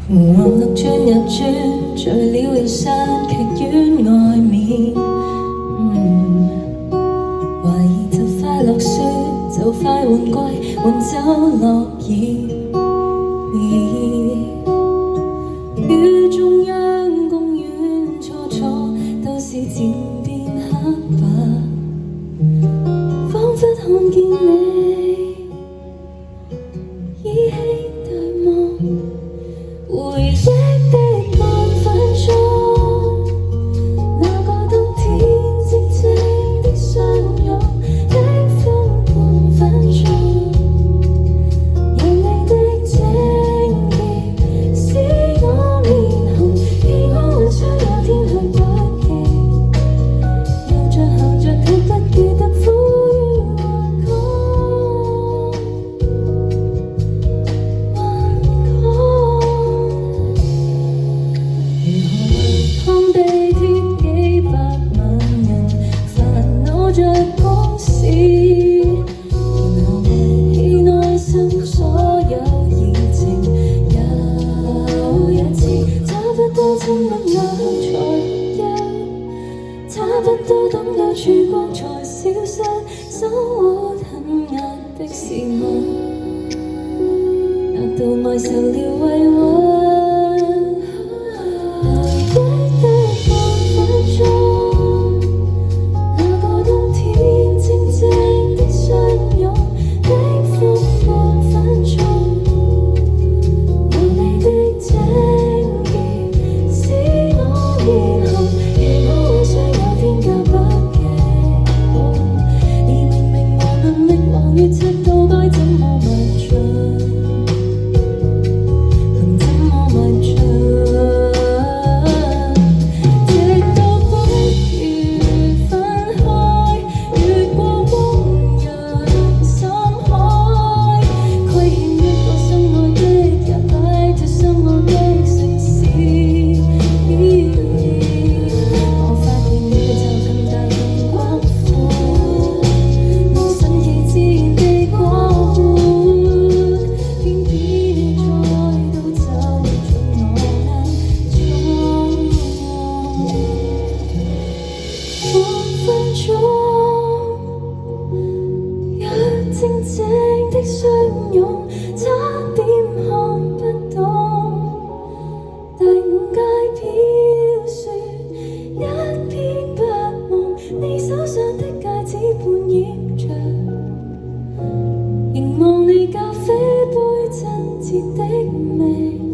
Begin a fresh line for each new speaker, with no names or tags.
橫路轉又轉，在了有山劇院外面。懷疑就快落雪，就快換季，換走落葉。於中央公園錯錯，都市漸變黑白，彷彿看見你依稀對望。回憶的半分鐘，那個冬天寂靜的相擁的風半分鐘，有你的情結使我面紅，而我還想有天去北京，遊着行着卻不記得呼籲還講。趟地鐵幾百萬人煩惱着公事，然後記內心所有熱情，有一次差不多親密眼才休，差不多等到曙光才消失，生活很壓迫是我，難道愛受了委屈？越赤道該怎麼邁進，能怎麼邁進？直到不如分開，越過汪洋深海，虧欠一個心愛的人，擺脫心愛的城市。我發現宇宙更大更廣闊，無神奇自然地廣闊，偏偏你再度走進我眼中。半分鐘，若靜靜的相擁，差點看不懂。第五街飄雪，一片白夢，你手上的戒指半掩着，凝望你咖啡杯真摯的味。